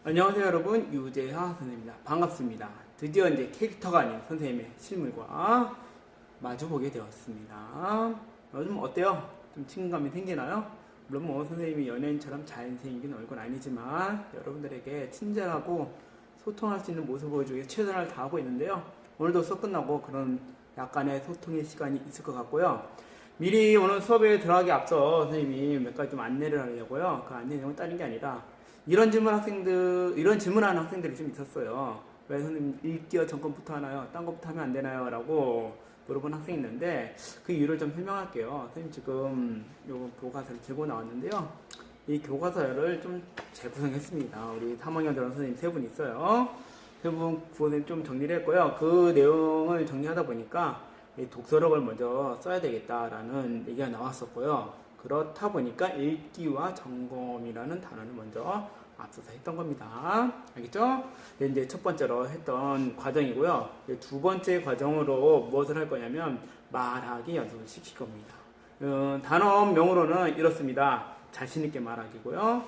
안녕하세요 여러분, 유재하 선생님입니다. 반갑습니다. 드디어 이제 캐릭터가 아닌 선생님의 실물과 마주보게 되었습니다. 요즘 어때요? 좀 친근감이 생기나요? 물론 뭐 선생님이 연예인처럼 잘생긴 얼굴은 아니지만 여러분들에게 친절하고 소통할 수 있는 모습을 보여주기 위해 최선을 다하고 있는데요. 오늘도 수업 끝나고 그런 약간의 소통의 시간이 있을 것 같고요. 미리 오늘 수업에 들어가기 앞서 선생님이 몇 가지 좀 안내를 하려고요. 그 안내 내용은 다른 게 아니라 이런 질문하는 학생들이 좀 있었어요. 왜 선생님 일기어 전권부터 하나요? 딴 것부터 하면 안 되나요? 라고 물어본 학생이 있는데 그 이유를 좀 설명할게요. 선생님 지금 요 교과서를 들고 나왔는데요. 이 교과서를 좀 재구성했습니다. 우리 3학년 들어온 선생님 세 분 있어요. 세 분 구원을 좀 정리를 했고요. 그 내용을 정리하다 보니까 이 독서력을 먼저 써야 되겠다라는 얘기가 나왔었고요. 그렇다 보니까 읽기와 점검이라는 단어를 먼저 앞서서 했던 겁니다. 알겠죠? 이제 첫 번째로 했던 과정이고요. 두 번째 과정으로 무엇을 할 거냐면 말하기 연습을 시킬 겁니다. 단어명으로는 이렇습니다. 자신있게 말하기고요.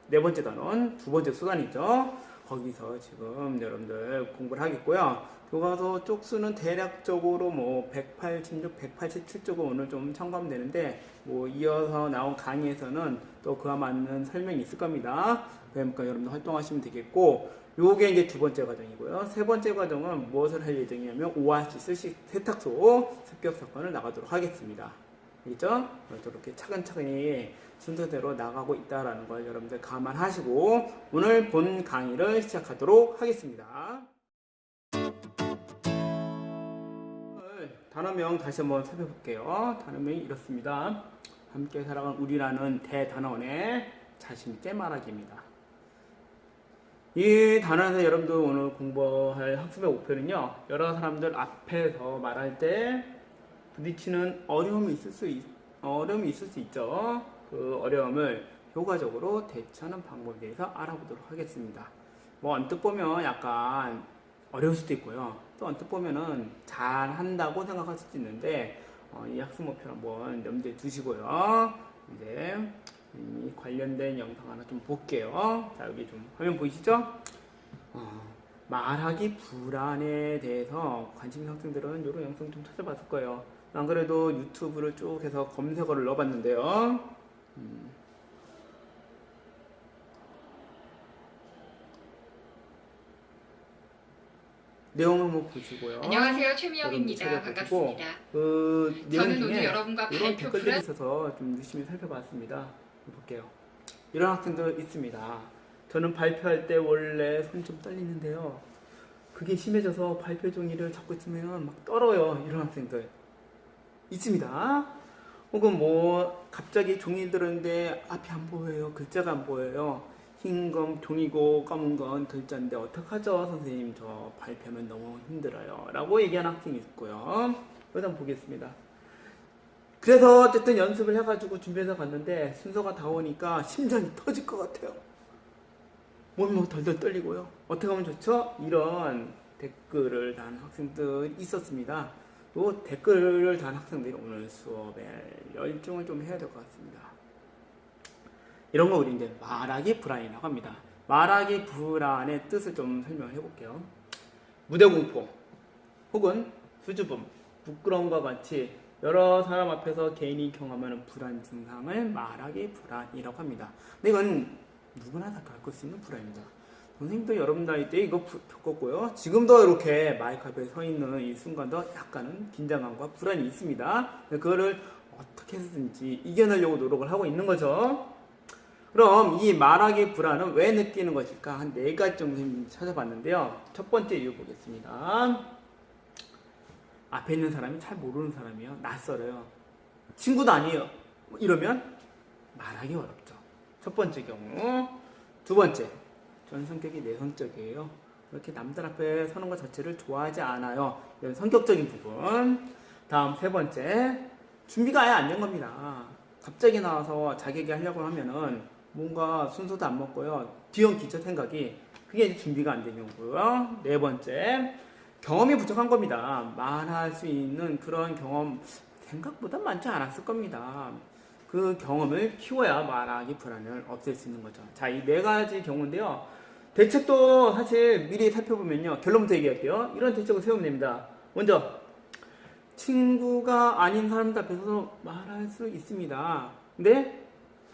네 번째 단어는 두 번째 수단이죠. 거기서 지금 여러분들 공부를 하겠고요. 교과서 쪽수는 대략적으로 뭐 186, 187쪽은 오늘 좀 참고하면 되는데 뭐 이어서 나온 강의에서는 또 그와 맞는 설명이 있을 겁니다. 그러니까 여러분들 활동하시면 되겠고, 요게 이제 두 번째 과정이고요. 세 번째 과정은 무엇을 할 예정이냐면 오아시스 세탁소 습격 사건을 나가도록 하겠습니다. 알겠죠? 이렇게 차근차근히 순서대로 나가고 있다라는 걸 여러분들 감안하시고 오늘 본 강의를 시작하도록 하겠습니다. 오늘 단어명 다시 한번 살펴볼게요. 단어명이 이렇습니다. 함께 살아간 우리라는 대단원의 자신있게 말하기입니다. 이 단어에서 여러분들 오늘 공부할 학습의 목표는요, 여러 사람들 앞에서 말할 때 부딪히는 어려움이 있을 수 있죠. 그 어려움을 효과적으로 대처하는 방법에 대해서 알아보도록 하겠습니다. 뭐 언뜻 보면 약간 어려울 수도 있고요. 또 언뜻 보면은 잘한다고 생각할 수도 있는데 이 학습 목표를 한번 염두에 두시고요. 이제 이 관련된 영상 하나 좀 볼게요. 자, 여기 좀 화면 보이시죠? 말하기 불안에 대해서 관심 있는 학생들은 이런 영상 좀 찾아봤을 거예요. 안 그래도 유튜브를 쭉 해서 검색어를 넣어봤는데요. 내용 한번 보시고요. 안녕하세요, 최미영입니다. 반갑습니다. 그 내용 저는 중에 오늘 여러분과 이런 발표 댓글들이 불안 있어서 좀 유심히 살펴봤습니다. 볼게요. 이런 학생들 있습니다. 저는 발표할 때 원래 손이 좀 떨리는데요. 그게 심해져서 발표 종이를 잡고 있으면 막 떨어요. 이런 학생들 있습니다. 혹은 뭐 갑자기 종이 들었는데 앞이 안 보여요. 글자가 안 보여요. 흰 건 종이고 검은 건 글자인데 어떡하죠 선생님, 저 발표하면 너무 힘들어요 라고 얘기하는 학생이 있고요. 그래서 한번 보겠습니다. 그래서 어쨌든 연습을 해가지고 준비해서 갔는데 순서가 다 오니까 심장이 터질 것 같아요. 몸이 뭐 덜덜 떨리고요. 어떻게 하면 좋죠? 이런 댓글을 단 학생들이 있었습니다. 또 댓글을 단 학생들이 오늘 수업에 열중을 좀 해야 될 것 같습니다. 이런 거 우리 이제 말하기 불안이라고 합니다. 말하기 불안의 뜻을 좀 설명을 해볼게요. 무대공포 혹은 수줍음, 부끄러움과 같이 여러 사람 앞에서 개인이 경험하는 불안 증상을 말하기 불안이라고 합니다. 근데 이건 누구나 다 겪을 수 있는 불안입니다. 선생님도 여러분 나이 때 이거 겪었고요. 지금도 이렇게 마이크 앞에 서 있는 이 순간도 약간은 긴장감과 불안이 있습니다. 그거를 어떻게 해서든지 이겨내려고 노력을 하고 있는 거죠. 그럼 이 말하기 불안은 왜 느끼는 것일까? 한 4가지 정도 찾아봤는데요. 첫 번째 이유 보겠습니다. 앞에 있는 사람이 잘 모르는 사람이요. 낯설어요. 친구도 아니에요. 이러면 말하기 어렵죠. 첫 번째 경우. 두 번째, 전 성격이 내성적이에요. 이렇게 남들 앞에 서는 것 자체를 좋아하지 않아요. 이런 성격적인 부분. 다음 세 번째, 준비가 아예 안 된 겁니다. 갑자기 나와서 자기 얘기 하려고 하면은 뭔가 순서도 안 먹고요. 뒤엉 기초 생각이, 그게 이제 준비가 안 된 경우고요. 네 번째, 경험이 부족한 겁니다. 말할 수 있는 그런 경험 생각보다 많지 않았을 겁니다. 그 경험을 키워야 말하기 불안을 없앨 수 있는 거죠. 자, 이 네 가지 경우인데요. 대책도 사실 미리 살펴보면요. 결론부터 얘기할게요. 이런 대책을 세우면 됩니다. 먼저, 친구가 아닌 사람들 앞에서 말할 수 있습니다. 근데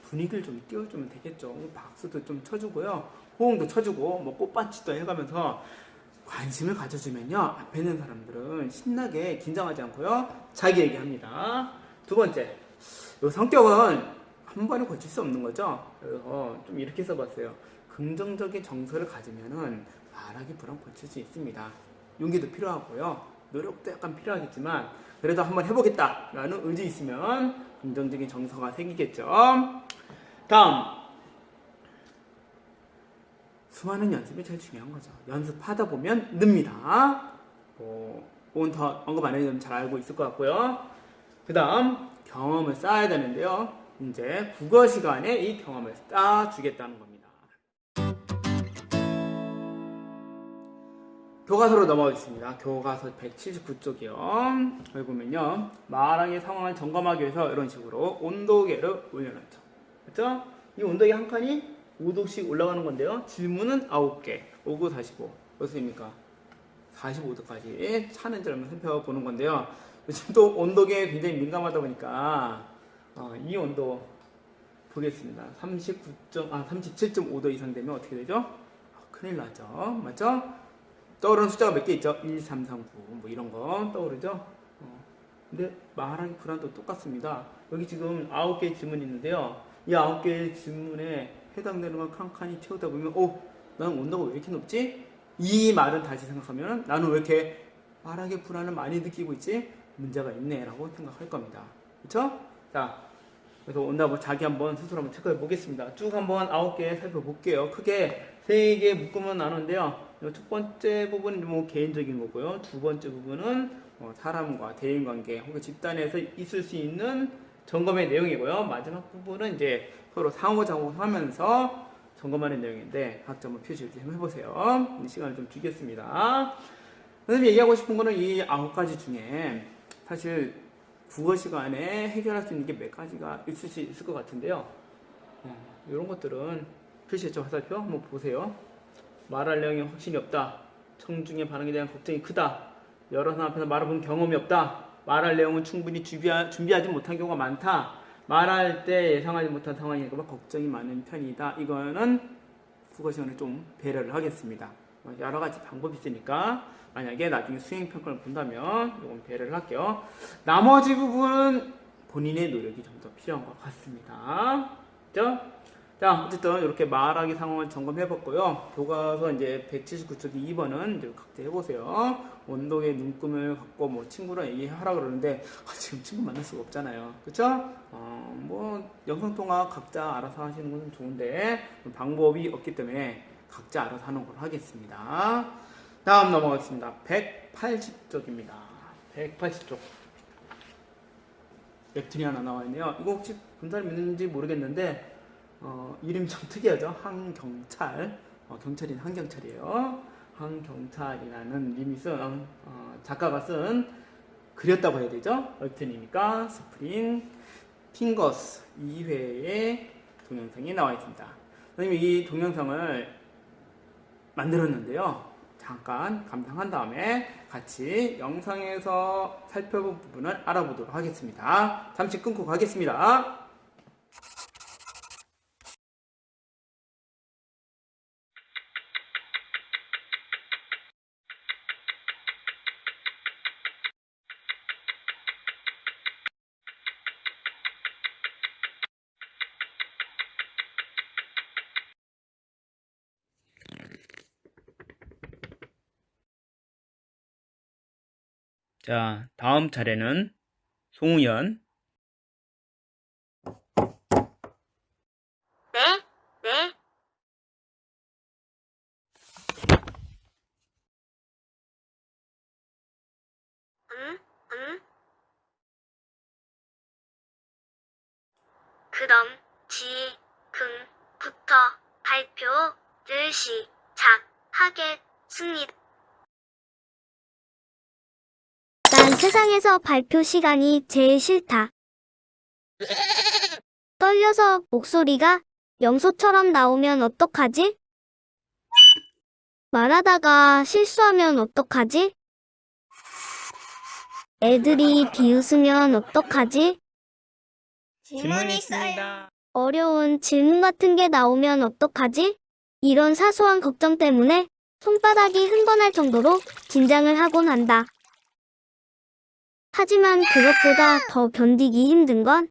분위기를 좀 띄워주면 되겠죠. 박수도 좀 쳐주고요. 호응도 쳐주고, 뭐 꽃받치도 해가면서 관심을 가져주면요. 앞에 있는 사람들은 신나게 긴장하지 않고요. 자기 얘기합니다. 두 번째, 이 성격은 한 번에 고칠 수 없는 거죠. 그래서 좀 이렇게 써봤어요. 긍정적인 정서를 가지면은 말하기 불안 고칠 수 있습니다. 용기도 필요하고요. 노력도 약간 필요하겠지만 그래도 한번 해보겠다라는 의지 있으면 긍정적인 정서가 생기겠죠. 다음, 수많은 연습이 제일 중요한 거죠. 연습하다 보면 늡니다. 오늘 더 언급 안 해도 잘 알고 있을 것 같고요. 그 다음, 경험을 쌓아야 되는데요. 이제 국어 시간에 이 경험을 쌓아주겠다는 겁니다. 교과서로 넘어가겠습니다. 교과서 179쪽이요. 여기 보면요. 말하기 상황을 점검하기 위해서 이런 식으로 온도계를 올려놨죠. 그렇죠? 이 온도계 한 칸이 5도씩 올라가는 건데요. 질문은 9개. 5, 9, 45. 몇 수입니까? 45도까지 차는지 얼마 살펴보는 건데요. 요즘 또 온도계에 굉장히 민감하다 보니까 이 온도 보겠습니다. 37.5도 이상 되면 어떻게 되죠? 큰일 나죠. 맞죠? 떠오르는 숫자가 몇 개 있죠? 1, 3, 3, 9 뭐 이런 거 떠오르죠? 근데 말하기 불안도 똑같습니다. 여기 지금 9개의 질문이 있는데요. 이 9개의 질문에 해당되는 걸 칸칸이 채우다 보면 나는 온도가 왜 이렇게 높지? 이 말은 다시 생각하면 나는 왜 이렇게 말하기 불안을 많이 느끼고 있지? 문제가 있네 라고 생각할 겁니다. 그쵸? 자, 그래서 온답을 자기 한번 스스로 한번 체크해 보겠습니다. 쭉 한번 9개 살펴볼게요. 크게 3개 묶으면 나누는데요. 첫 번째 부분은 뭐 개인적인 거고요. 두 번째 부분은 사람과 대인관계 혹은 집단에서 있을 수 있는 점검의 내용이고요. 마지막 부분은 이제 서로 상호작용하면서 점검하는 내용인데 각자 한번 표시를 좀 해보세요. 시간을 좀 주겠습니다. 선생님이 얘기하고 싶은 거는 이 9가지 중에 사실 국어 시간에 해결할 수 있는 게 몇 가지가 있을 수 있을 것 같은데요. 이런 것들은 표시했죠. 화살표 한번 보세요. 말할 내용이 확신이 없다. 청중의 반응에 대한 걱정이 크다. 여러 사람 앞에서 말해본 경험이 없다. 말할 내용은 충분히 준비하지 못한 경우가 많다. 말할 때 예상하지 못한 상황이니까 걱정이 많은 편이다. 이거는 국어 시간에 좀 배려를 하겠습니다. 여러 가지 방법이 있으니까 만약에 나중에 수행평가를 본다면 이건 배려를 할게요. 나머지 부분은 본인의 노력이 좀 더 필요한 것 같습니다. 그죠? 자, 어쨌든 이렇게 말하기 상황을 점검해봤고요. 교과서 이제 179쪽 2번은 이제 각자 해보세요. 온도계 눈금을 갖고 뭐 친구랑 얘기하라 그러는데 지금 친구 만날 수가 없잖아요. 그쵸? 뭐 영상통화 각자 알아서 하시는 건 좋은데 방법이 없기 때문에 각자 알아서 하는 걸로 하겠습니다. 다음 넘어가겠습니다. 180쪽입니다. 180쪽. 웹툰이 하나 나와있네요. 이거 혹시 본 사람 있는지 모르겠는데 이름이 좀 특이하죠? 한경찰. 경찰인 한경찰이에요. 한경찰이라는 님이 쓴 작가가 쓴 그렸다고 해야 되죠? 웹툰이니까 스프링 핑거스 2회의 동영상이 나와 있습니다. 선생님이 이 동영상을 만들었는데요. 잠깐 감상한 다음에 같이 영상에서 살펴본 부분을 알아보도록 하겠습니다. 잠시 끊고 가겠습니다. 자, 다음 차례는 송우연. 네, 네. 그럼 지금부터 발표를 시작하겠습니다. 난 세상에서 발표 시간이 제일 싫다. 떨려서 목소리가 염소처럼 나오면 어떡하지? 말하다가 실수하면 어떡하지? 애들이 비웃으면 어떡하지? 질문이 있습니다. 어려운 질문 같은 게 나오면 어떡하지? 이런 사소한 걱정 때문에 손바닥이 흥건할 정도로 긴장을 하곤 한다. 하지만 그것보다 더 견디기 힘든 건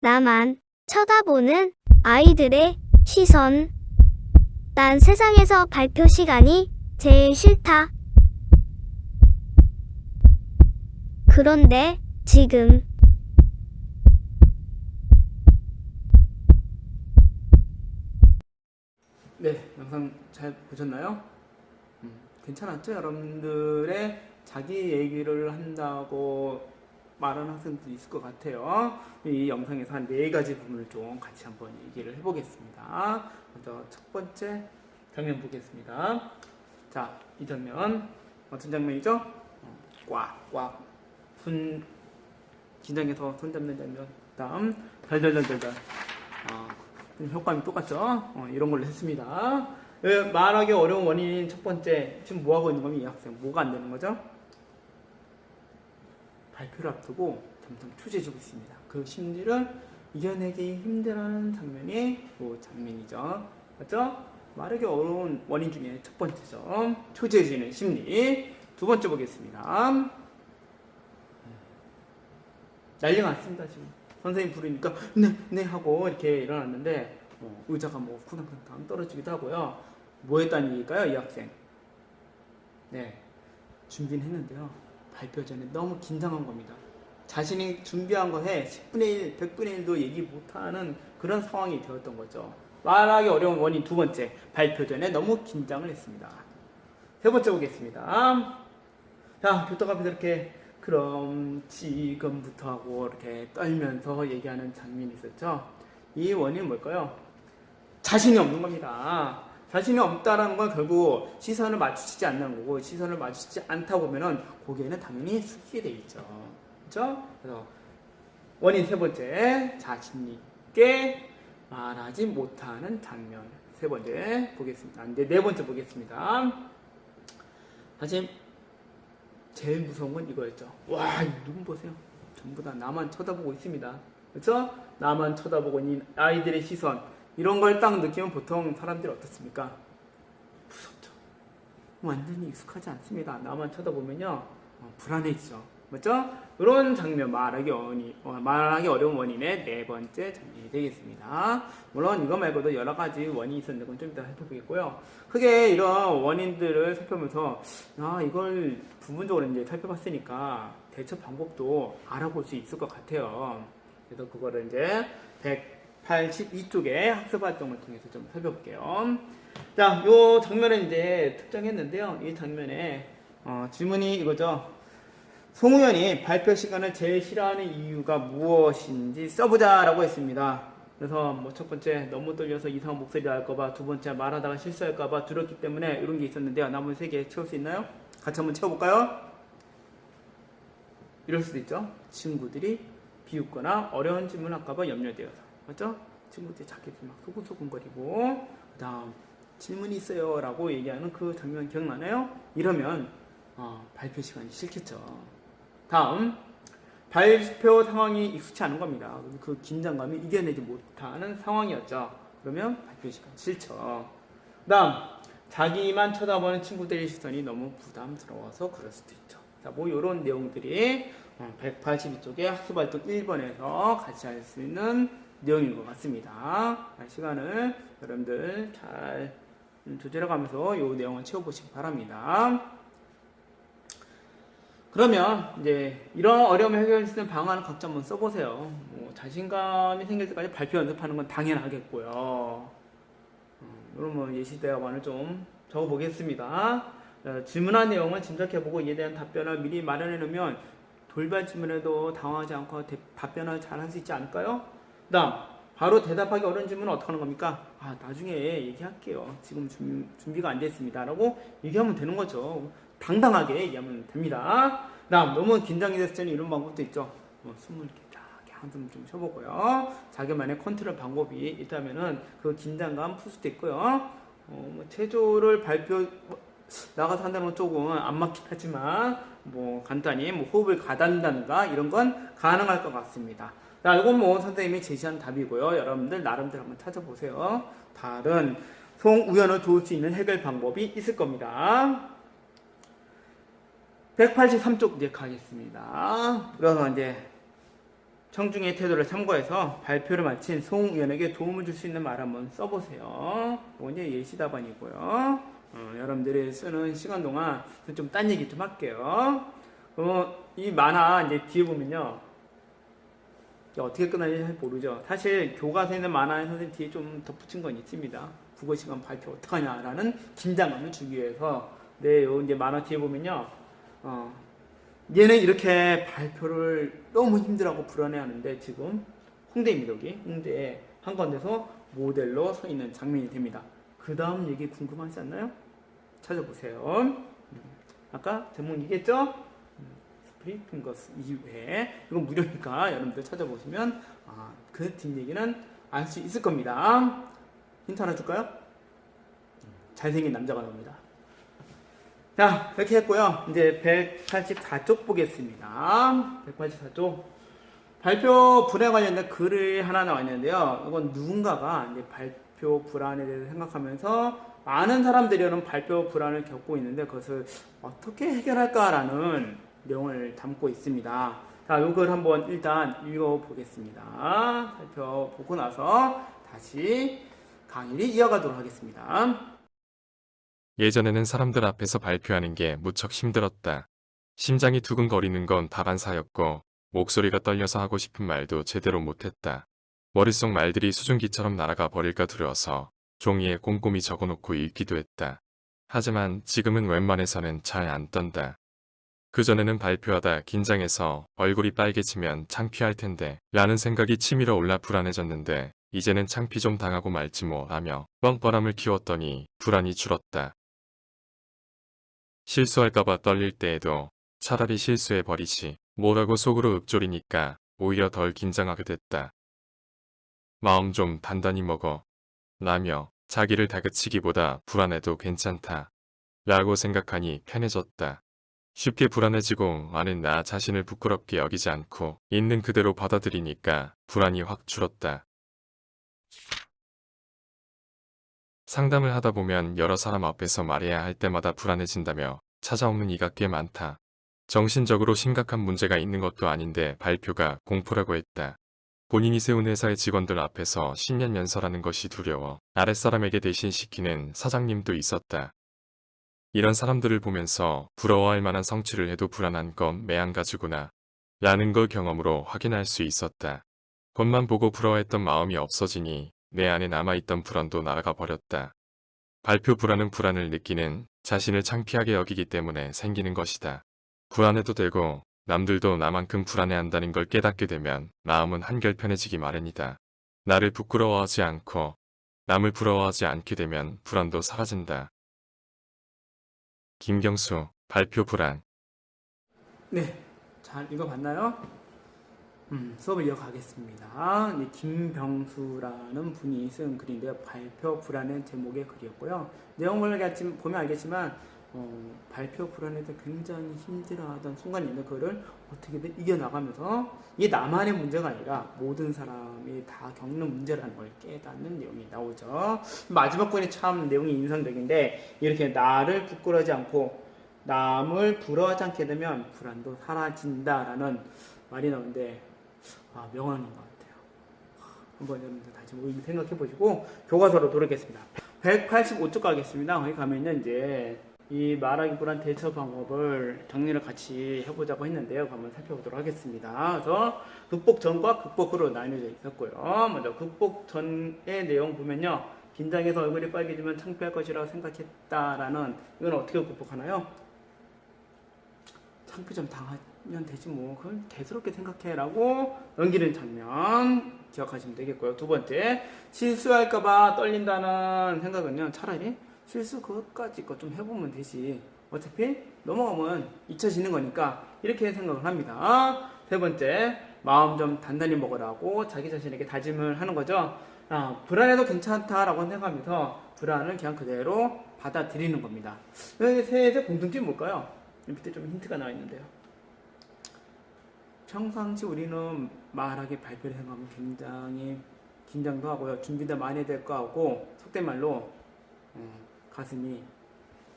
나만 쳐다보는 아이들의 시선. 난 세상에서 발표 시간이 제일 싫다. 그런데 지금 네, 영상 잘 보셨나요? 괜찮았죠? 여러분들의 자기 얘기를 한다고 말하는 학생도 있을 것 같아요. 이 영상에서 한 4가지 부분을 좀 같이 한번 얘기를 해보겠습니다. 먼저 첫 번째 장면 보겠습니다. 자, 이 장면 어떤 장면이죠? 꽉꽉 손 긴장해서 손 잡는 장면. 다음 덜덜덜덜덜. 효과음이 똑같죠? 이런 걸로 했습니다. 말하기 어려운 원인인 첫 번째, 지금 뭐 하고 있는 거면 이 학생 뭐가 안 되는 거죠? 발표를 앞두고 점점 초조해지고 있습니다. 그 심리를 이겨내기 힘들어하는 장면이 이 장면이죠. 맞죠? 말하기 어려운 원인 중에 첫 번째죠. 초조해지는 심리. 두 번째 보겠습니다. 난리가 났습니다, 지금. 선생님 부르니까 네 하고 이렇게 일어났는데 의자가 뭐 쿵당쿵당 떨어지기도 하고요. 뭐 했다는 얘기일까요, 이 학생? 네, 준비는 했는데요. 발표 전에 너무 긴장한 겁니다. 자신이 준비한 거에 10분의 1, 100분의 1도 얘기 못하는 그런 상황이 되었던 거죠. 말하기 어려운 원인 두 번째, 발표 전에 너무 긴장을 했습니다. 세 번째 보겠습니다. 자, 교탁 앞에서 이렇게 그럼 지금부터 하고 이렇게 떨면서 얘기하는 장면이 있었죠. 이 원인은 뭘까요? 자신이 없는 겁니다. 자신이 없다라는 건 결국 시선을 맞추지 않는 거고, 시선을 맞추지 않다 보면은 고개는 당연히 숙이게 돼 있죠. 그렇죠? 그래서 원인 세 번째, 자신 있게 말하지 못하는 장면. 세 번째 보겠습니다. 이제 네 번째 보겠습니다. 사실 제일 무서운 건 이거였죠. 와, 이 눈 보세요. 전부 다 나만 쳐다보고 있습니다. 그렇죠? 나만 쳐다보고 있는 아이들의 시선. 이런 걸 딱 느끼면 보통 사람들이 어떻습니까? 무섭죠. 완전히 익숙하지 않습니다. 나만 쳐다보면요, 불안해지죠. 맞죠? 이런 장면, 말하기 어려운 원인의 네 번째 장면이 되겠습니다. 물론 이거 말고도 여러 가지 원인이 있었는데 그건 좀 이따 살펴보겠고요. 크게 이런 원인들을 살펴보면서 이걸 부분적으로 이제 살펴봤으니까 대처 방법도 알아볼 수 있을 것 같아요. 그래서 그거를 이제 182쪽의 학습 활동을 통해서 좀 살펴볼게요. 자, 요 장면을 이제 특정했는데요. 이 장면에 질문이 이거죠. 송우현이 발표 시간을 제일 싫어하는 이유가 무엇인지 써보자라고 했습니다. 그래서 뭐 첫 번째, 너무 떨려서 이상한 목소리 날까봐, 두 번째, 말하다가 실수할까봐 두렵기 때문에 이런 게 있었는데요. 남은 3개 채울 수 있나요? 같이 한번 채워볼까요? 이럴 수도 있죠. 친구들이 비웃거나 어려운 질문할까봐 염려되어서. 맞죠? 친구들이 자기들 막 소근소근거리고, 그 다음 질문이 있어요 라고 얘기하는 그 장면 기억나나요? 이러면 발표 시간이 싫겠죠. 다음, 발표 상황이 익숙치 않은 겁니다. 그 긴장감이 이겨내지 못하는 상황이었죠. 그러면 발표 시간 싫죠. 다음, 자기만 쳐다보는 친구들의 시선이 너무 부담스러워서 그럴 수도 있죠. 자, 뭐 이런 내용들이 182쪽의 학습활동 1번에서 같이 할 수 있는 내용인 것 같습니다. 시간을 여러분들 잘 조절해가면서 이 내용을 채워보시기 바랍니다. 그러면 이제 이런 어려움을 해결할 수 있는 방안을 각자 한번 써보세요. 뭐 자신감이 생길 때까지 발표 연습하는 건 당연하겠고요. 이런 뭐 예시대화만을 좀 적어보겠습니다. 질문한 내용을 짐작해보고 이에 대한 답변을 미리 마련해 놓으면 돌발 질문에도 당황하지 않고 답변을 잘 할 수 있지 않을까요? 그 다음, 바로 대답하기 어려운 질문은 어떻게 하는 겁니까? 나중에 얘기할게요. 지금 준비가 안 됐습니다. 라고 얘기하면 되는 거죠. 당당하게 얘기하면 됩니다. 다음, 너무 긴장이 됐을 때는 이런 방법도 있죠. 숨을 이렇게 쫙 한숨 좀 쉬어보고요. 자기만의 컨트롤 방법이 있다면은 그 긴장감 풀 수도 있고요. 뭐 체조를 나가서 한다는 건 조금 안 맞긴 하지만 뭐 간단히 뭐 호흡을 가다듬는다든가 이런 건 가능할 것 같습니다. 자, 이건 뭐 선생님이 제시한 답이고요. 여러분들 나름대로 한번 찾아보세요. 다른 송우연을 도울 수 있는 해결 방법이 있을 겁니다. 183쪽 이제 가겠습니다. 그래서 이제 청중의 태도를 참고해서 발표를 마친 송우연에게 도움을 줄 수 있는 말 한번 써보세요. 이건 이제 예시 답안이고요. 여러분들이 쓰는 시간 동안 좀 딴 얘기 좀 할게요. 이 만화 이제 뒤에 보면요. 어떻게 끝날지 잘 모르죠. 사실 교과서에 있는 만화에 선생님 뒤에 좀 덧붙인 건 있습니다. 국어 시간 발표 어떡하냐라는 긴장감을 주기 위해서. 네, 요 이제 만화 뒤에 보면요. 얘는 이렇게 발표를 너무 힘들어하고 불안해하는데 지금 홍대입니다. 여기 홍대에 한 건데서 모델로 서 있는 장면이 됩니다. 그 다음 얘기 궁금하지 않나요? 찾아보세요. 아까 제목 얘기했죠? 스프릿 핑거스 2회. 이건 무료니까 여러분들 찾아보시면 그 뒷얘기는 알 수 있을 겁니다. 힌트 하나 줄까요? 잘생긴 남자가 나옵니다. 자, 이렇게 했고요. 이제 184쪽 보겠습니다. 184쪽. 발표 불안에 관련된 글이 하나 나와 있는데요. 이건 누군가가 이제 발표 불안에 대해서 생각하면서 많은 사람들이 발표 불안을 겪고 있는데 그것을 어떻게 해결할까라는 내용을 담고 있습니다. 자, 이걸 한번 일단 읽어보겠습니다. 살펴보고 나서 다시 강의를 이어가도록 하겠습니다. 예전에는 사람들 앞에서 발표하는 게 무척 힘들었다. 심장이 두근거리는 건 다반사였고 목소리가 떨려서 하고 싶은 말도 제대로 못했다. 머릿속 말들이 수증기처럼 날아가 버릴까 두려워서 종이에 꼼꼼히 적어놓고 읽기도 했다. 하지만 지금은 웬만해서는 잘 안 떤다. 그전에는 발표하다 긴장해서 얼굴이 빨개지면 창피할 텐데 라는 생각이 치밀어 올라 불안해졌는데 이제는 창피 좀 당하고 말지 뭐 하며 뻔뻔함을 키웠더니 불안이 줄었다. 실수할까봐 떨릴 때에도 차라리 실수해버리지 뭐라고 속으로 읊조리니까 오히려 덜 긴장하게 됐다. 마음 좀 단단히 먹어 라며 자기를 다그치기보다 불안해도 괜찮다 라고 생각하니 편해졌다. 쉽게 불안해지고 많은 나 자신을 부끄럽게 여기지 않고 있는 그대로 받아들이니까 불안이 확 줄었다. 상담을 하다 보면 여러 사람 앞에서 말해야 할 때마다 불안해진다며 찾아오는 이가 꽤 많다. 정신적으로 심각한 문제가 있는 것도 아닌데 발표가 공포라고 했다. 본인이 세운 회사의 직원들 앞에서 신년 연설하는 것이 두려워 아랫사람에게 대신 시키는 사장님도 있었다. 이런 사람들을 보면서 부러워할 만한 성취를 해도 불안한 건 매한가지구나 라는 걸 경험으로 확인할 수 있었다. 겉만 보고 부러워했던 마음이 없어지니 내 안에 남아있던 불안도 날아가 버렸다. 발표 불안은 불안을 느끼는 자신을 창피하게 여기기 때문에 생기는 것이다. 불안해도 되고 남들도 나만큼 불안해한다는 걸 깨닫게 되면 마음은 한결 편해지기 마련이다. 나를 부끄러워하지 않고 남을 부러워하지 않게 되면 불안도 사라진다. 김경수, 발표 불안. 네, 잘 읽어봤나요? 수업을 이어가겠습니다. 김병수라는 분이 쓴 글인데요. 발표 불안의 제목의 글이었고요. 내용을 보면 알겠지만 발표 불안에도 굉장히 힘들어하던 순간이 있는데 그거를 어떻게든 이겨나가면서 이게 나만의 문제가 아니라 모든 사람이 다 겪는 문제라는 걸 깨닫는 내용이 나오죠. 마지막 부분이 참 내용이 인상적인데 이렇게 나를 부끄러워하지 않고 남을 부러워하지 않게 되면 불안도 사라진다라는 말이 나오는데 명언인 것 같아요. 한번 여러분들 다시 모두 생각해 보시고 교과서로 돌아오겠습니다. 185쪽 가겠습니다. 거기 가면은 이제 이 말하기 불안 대처 방법을 정리를 같이 해보자고 했는데요. 한번 살펴보도록 하겠습니다. 그래서 극복 전과 극복 후로 나뉘어져 있었고요. 먼저 극복 전의 내용 보면요. 긴장해서 얼굴이 빨개지면 창피할 것이라고 생각했다라는 이건 어떻게 극복하나요? 창피 좀 당하면 되지 뭐 그건 대수롭게 생각해라고 넘기는 장면 기억하시면 되겠고요. 두 번째, 실수할까봐 떨린다는 생각은요. 차라리 실수 그것까지 거 좀 해보면 되지. 어차피 넘어가면 잊혀지는 거니까 이렇게 생각을 합니다. 세 번째, 마음 좀 단단히 먹으라고 자기 자신에게 다짐을 하는 거죠. 불안해도 괜찮다라고 생각하면서 불안을 그냥 그대로 받아들이는 겁니다. 셋의 공통점이 뭘까요? 밑에 좀 힌트가 나와 있는데요. 평상시 우리는 말하기 발표를 생각하면 굉장히 긴장도 하고요. 준비도 많이 해야 될 거 하고 속된 말로 가슴이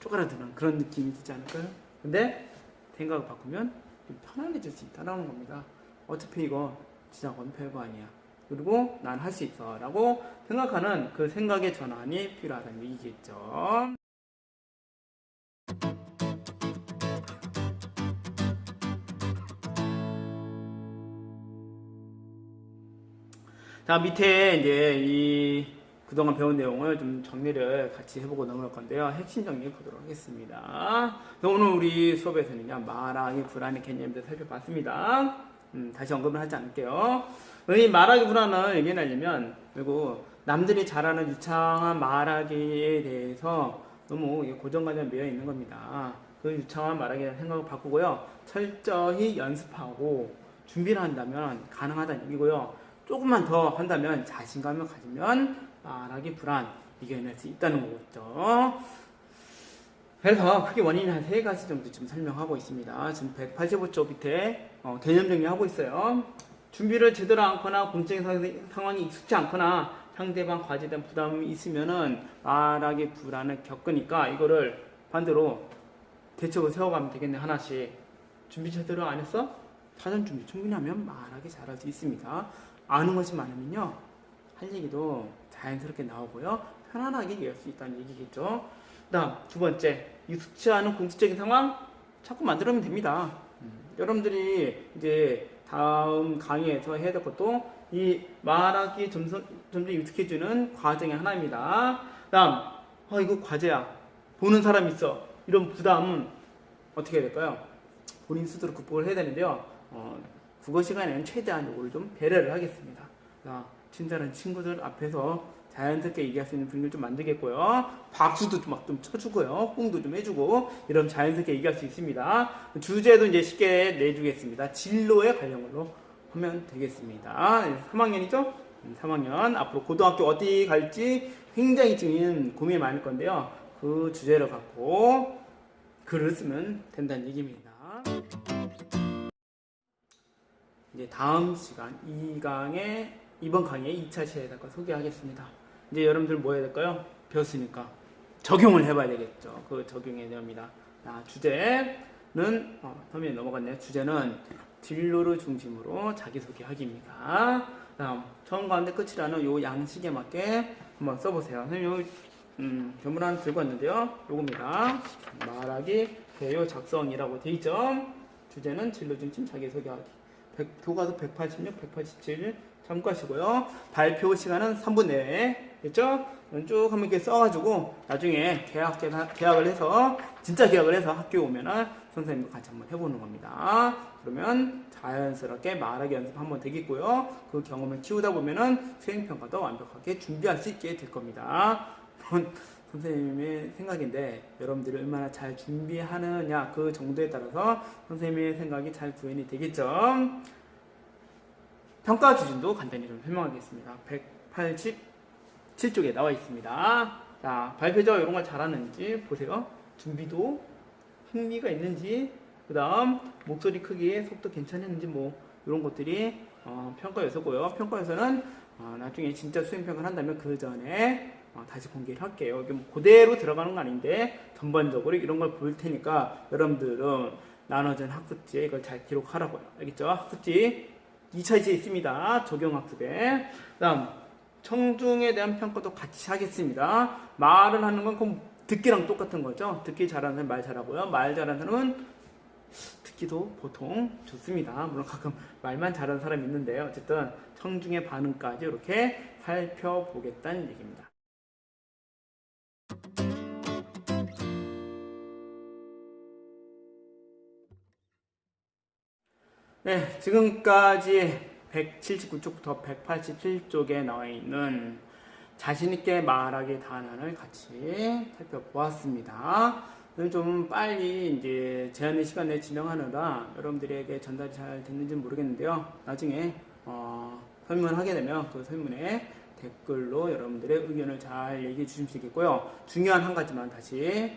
쪼그라드는 그런 느낌이 들지 않을까요? 근데 생각을 바꾸면 좀 편안해질 수 있다는 겁니다. 어차피 이거 지나가면 별거 아니야. 그리고 난 할 수 있어 라고 생각하는 그 생각의 전환이 필요하다는 얘기겠죠. 자, 밑에 이제 그동안 배운 내용을 좀 정리를 같이 해보고 넘어갈 건데요. 핵심 정리 보도록 하겠습니다. 오늘 우리 수업에서는요, 말하기 불안의 개념들 살펴봤습니다. 다시 언급을 하지 않을게요. 이 말하기 불안을 얘기하려면, 그리고 남들이 잘하는 유창한 말하기에 대해서 너무 고정관념 매여 있는 겁니다. 그 유창한 말하기에 대한 생각을 바꾸고요. 철저히 연습하고 준비를 한다면 가능하다는 얘기고요. 조금만 더 한다면 자신감을 가지면 말하기 불안 이겨낼 수 있다는 거겠죠. 그래서 크게 원인이 한 3가지 정도 지금 설명하고 있습니다. 지금 185쪽 밑에 개념 정리하고 있어요. 준비를 제대로 않거나 공적인 상황이 익숙지 않거나 상대방 과제에 대한 부담이 있으면은 말하기 불안을 겪으니까 이거를 반대로 대책을 세워가면 되겠네. 하나씩. 준비 제대로 안 했어? 사전 준비 충분히 하면 말하기 잘할 수 있습니다. 아는 것이 많으면요, 할 얘기도 자연스럽게 나오고요, 편안하게 얘기할 수 있다는 얘기겠죠. 다음, 2번째, 익숙치 않은 공식적인 상황 자꾸 만들어내면 됩니다. 여러분들이 이제 다음 강의에서 해야 될 것도 이 말하기 점점 익숙해지는 과정의 하나입니다. 다음, 이거 과제야. 보는 사람 있어. 이런 부담은 어떻게 해야 될까요? 본인 스스로 극복을 해야 되는데요. 국어 시간에는 최대한 이걸 좀 배려를 하겠습니다. 친절한 친구들 앞에서 자연스럽게 얘기할 수 있는 분위기를 좀 만들겠고요. 박수도 막 좀 쳐주고요. 꿍도 좀 해주고, 이러면 자연스럽게 얘기할 수 있습니다. 주제도 이제 쉽게 내주겠습니다. 진로에 관련 걸로 하면 되겠습니다. 3학년이죠? 3학년. 앞으로 고등학교 어디 갈지 굉장히 지금 고민이 많을 건데요. 그 주제를 갖고 글을 쓰면 된다는 얘기입니다. 이제 다음 시간 2강의 이번 강의의 2차 시에다가 소개하겠습니다. 이제 여러분들 뭐 해야 될까요? 배웠으니까 적용을 해봐야 되겠죠. 그 적용의 내용입니다. 주제는 화면에 넘어갔네요. 주제는 진로를 중심으로 자기소개하기입니다. 다음 처음 가운데 끝이라는 요 양식에 맞게 한번 써보세요. 선생님 교문 하나 들고 왔는데요. 요겁니다. 말하기 배요 작성이라고 돼 있죠. 주제는 진로 중심 자기소개하기. 교과서 186, 187 참고하시고요. 발표 시간은 3분 내에 됐죠? 쭉 한번 이렇게 써가지고 나중에 계약을 해서 진짜 계약을 해서 학교에 오면은 선생님과 같이 한번 해보는 겁니다. 그러면 자연스럽게 말하기 연습 한번 되겠고요. 그 경험을 키우다 보면은 수행평가도 완벽하게 준비할 수 있게 될 겁니다. 선생님의 생각인데 여러분들이 얼마나 잘 준비하느냐 그 정도에 따라서 선생님의 생각이 잘 구현이 되겠죠. 평가 기준도 간단히 좀 설명하겠습니다. 187쪽에 나와 있습니다. 자, 발표자 이런 걸 잘하는지 보세요. 준비도 흥미가 있는지, 그 다음 목소리 크기, 속도 괜찮은지 뭐 이런 것들이 평가 요소고요. 평가 요소는 나중에 진짜 수행평가를 한다면 그 전에 다시 공개를 할게요. 이게 뭐 그대로 들어가는 거 아닌데 전반적으로 이런 걸 볼 테니까 여러분들은 나눠진 학습지에 이걸 잘 기록하라고요. 알겠죠? 학습지 2차지에 있습니다. 적용학습에. 다음 청중에 대한 평가도 같이 하겠습니다. 말을 하는 건 듣기랑 똑같은 거죠. 듣기 잘하는 사람 말 잘하고요. 말 잘하는 사람은 듣기도 보통 좋습니다. 물론 가끔 말만 잘하는 사람이 있는데 어쨌든 청중의 반응까지 이렇게 살펴보겠다는 얘기입니다. 네, 지금까지 179쪽부터 187쪽에 나와 있는 자신있게 말하기 단원을 같이 살펴보았습니다. 좀 빨리 이제 제한된 시간에 진행하느라 여러분들에게 전달이 잘 됐는지는 모르겠는데요. 나중에 설문하게 되면 그 설문에 댓글로 여러분들의 의견을 잘 얘기해 주시면 되겠고요. 중요한 한 가지만 다시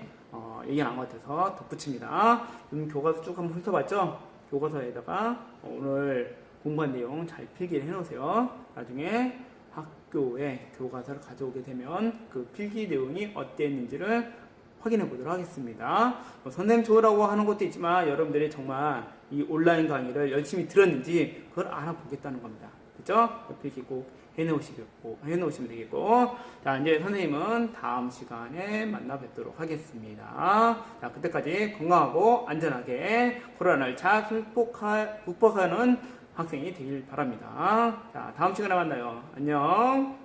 얘기 나온 것 같아서 덧붙입니다. 교과서 쭉 한번 훑어봤죠? 교과서에다가 오늘 공부한 내용 잘 필기를 해놓으세요. 나중에 학교에 교과서를 가져오게 되면 그 필기 내용이 어땠는지를 확인해 보도록 하겠습니다. 선생님 좋으라고 하는 것도 있지만 여러분들이 정말 이 온라인 강의를 열심히 들었는지 그걸 알아보겠다는 겁니다. 그죠? 필기 꼭 해놓으시면 되겠고. 자, 이제 선생님은 다음 시간에 만나 뵙도록 하겠습니다. 자, 그때까지 건강하고 안전하게 코로나를 잘 극복하는 학생이 되길 바랍니다. 자, 다음 시간에 만나요. 안녕.